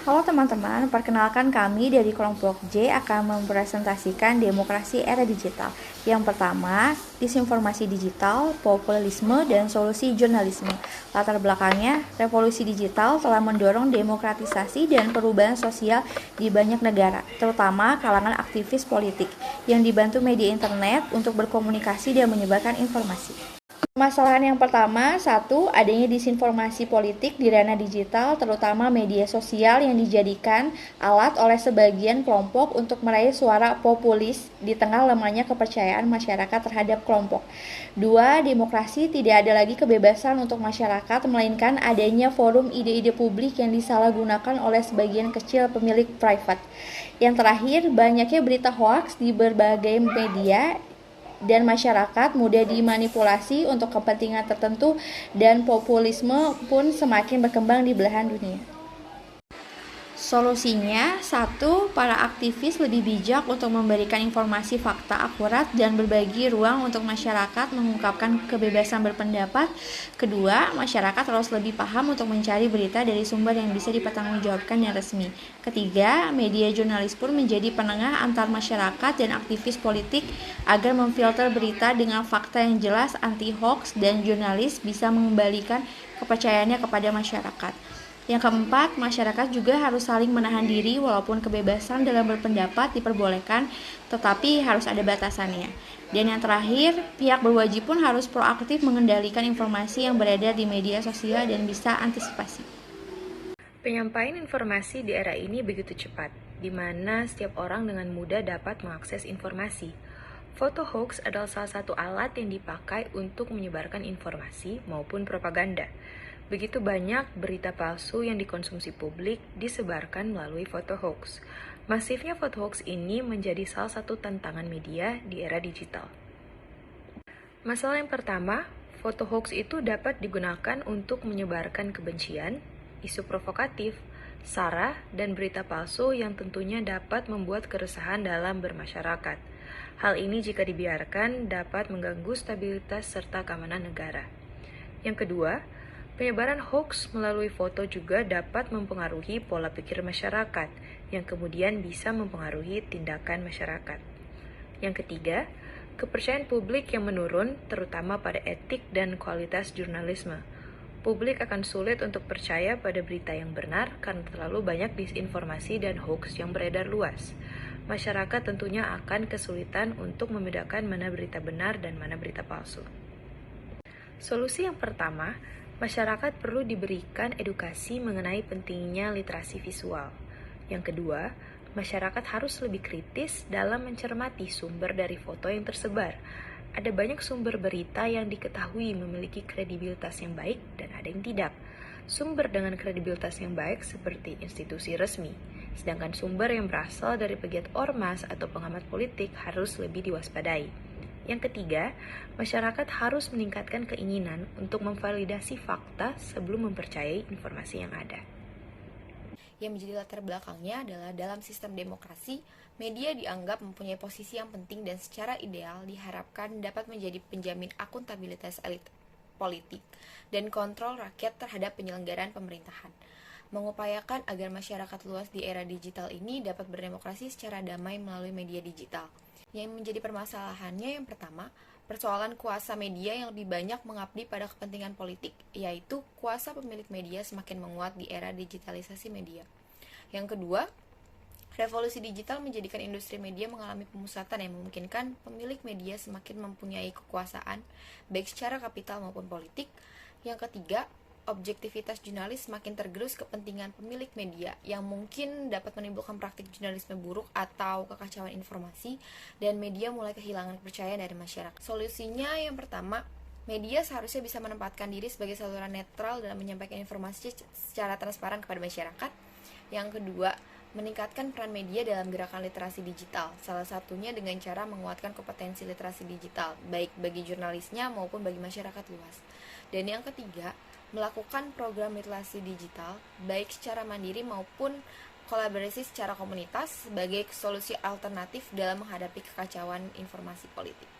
Halo teman-teman, perkenalkan kami dari kelompok J akan mempresentasikan demokrasi era digital. Yang pertama, disinformasi digital, populisme, dan solusi jurnalisme. Latar belakangnya, revolusi digital telah mendorong demokratisasi dan perubahan sosial di banyak negara, terutama kalangan aktivis politik, yang dibantu media internet untuk berkomunikasi dan menyebarkan informasi. Permasalahan yang pertama, satu, adanya disinformasi politik di ranah digital, terutama media sosial yang dijadikan alat oleh sebagian kelompok untuk meraih suara populis di tengah lemahnya kepercayaan masyarakat terhadap kelompok. Dua, demokrasi tidak ada lagi kebebasan untuk masyarakat, melainkan adanya forum ide-ide publik yang disalahgunakan oleh sebagian kecil pemilik private. Yang terakhir, banyaknya berita hoaks di berbagai media dan masyarakat mudah dimanipulasi untuk kepentingan tertentu dan populisme pun semakin berkembang di belahan dunia. Solusinya, satu, para aktivis lebih bijak untuk memberikan informasi fakta akurat dan berbagi ruang untuk masyarakat mengungkapkan kebebasan berpendapat. Kedua, masyarakat harus lebih paham untuk mencari berita dari sumber yang bisa dipertanggungjawabkan yang resmi. Ketiga, media jurnalis pun menjadi penengah antar masyarakat dan aktivis politik agar memfilter berita dengan fakta yang jelas anti hoax dan jurnalis bisa mengembalikan kepercayaannya kepada masyarakat. Yang keempat, masyarakat juga harus saling menahan diri walaupun kebebasan dalam berpendapat diperbolehkan, tetapi harus ada batasannya. Dan yang terakhir, pihak berwajib pun harus proaktif mengendalikan informasi yang beredar di media sosial dan bisa antisipasi. Penyampaian informasi di era ini begitu cepat, di mana setiap orang dengan mudah dapat mengakses informasi. Foto hoax adalah salah satu alat yang dipakai untuk menyebarkan informasi maupun propaganda. Begitu banyak berita palsu yang dikonsumsi publik disebarkan melalui foto hoax. Masifnya foto hoax ini menjadi salah satu tantangan media di era digital. Masalah yang pertama, foto hoax itu dapat digunakan untuk menyebarkan kebencian, isu provokatif, sara, dan berita palsu yang tentunya dapat membuat keresahan dalam bermasyarakat. Hal ini jika dibiarkan dapat mengganggu stabilitas serta keamanan negara. Yang kedua, penyebaran hoax melalui foto juga dapat mempengaruhi pola pikir masyarakat, yang kemudian bisa mempengaruhi tindakan masyarakat. Yang ketiga, kepercayaan publik yang menurun, terutama pada etik dan kualitas jurnalisme. Publik akan sulit untuk percaya pada berita yang benar karena terlalu banyak disinformasi dan hoax yang beredar luas. Masyarakat tentunya akan kesulitan untuk membedakan mana berita benar dan mana berita palsu. Solusi yang pertama, masyarakat perlu diberikan edukasi mengenai pentingnya literasi visual. Yang kedua, masyarakat harus lebih kritis dalam mencermati sumber dari foto yang tersebar. Ada banyak sumber berita yang diketahui memiliki kredibilitas yang baik dan ada yang tidak. Sumber dengan kredibilitas yang baik seperti institusi resmi, sedangkan sumber yang berasal dari pegiat ormas atau pengamat politik harus lebih diwaspadai. Yang ketiga, masyarakat harus meningkatkan keinginan untuk memvalidasi fakta sebelum mempercayai informasi yang ada. Yang menjadi latar belakangnya adalah dalam sistem demokrasi, media dianggap mempunyai posisi yang penting dan secara ideal diharapkan dapat menjadi penjamin akuntabilitas elit politik dan kontrol rakyat terhadap penyelenggaraan pemerintahan. Mengupayakan agar masyarakat luas di era digital ini dapat berdemokrasi secara damai melalui media digital. Yang menjadi permasalahannya yang pertama, persoalan kuasa media yang lebih banyak mengabdi pada kepentingan politik, yaitu kuasa pemilik media semakin menguat di era digitalisasi media. Yang kedua, revolusi digital menjadikan industri media mengalami pemusatan yang memungkinkan pemilik media semakin mempunyai kekuasaan, baik secara kapital maupun politik. Yang ketiga, objektivitas jurnalis semakin tergerus kepentingan pemilik media yang mungkin dapat menimbulkan praktik jurnalisme buruk atau kekacauan informasi dan media mulai kehilangan kepercayaan dari masyarakat. Solusinya yang pertama, media seharusnya bisa menempatkan diri sebagai saluran netral dalam menyampaikan informasi secara transparan kepada masyarakat. Yang kedua, meningkatkan peran media dalam gerakan literasi digital, salah satunya dengan cara menguatkan kompetensi literasi digital, baik bagi jurnalisnya maupun bagi masyarakat luas. Dan yang ketiga, melakukan program literasi digital, baik secara mandiri maupun kolaborasi secara komunitas sebagai solusi alternatif dalam menghadapi kekacauan informasi politik.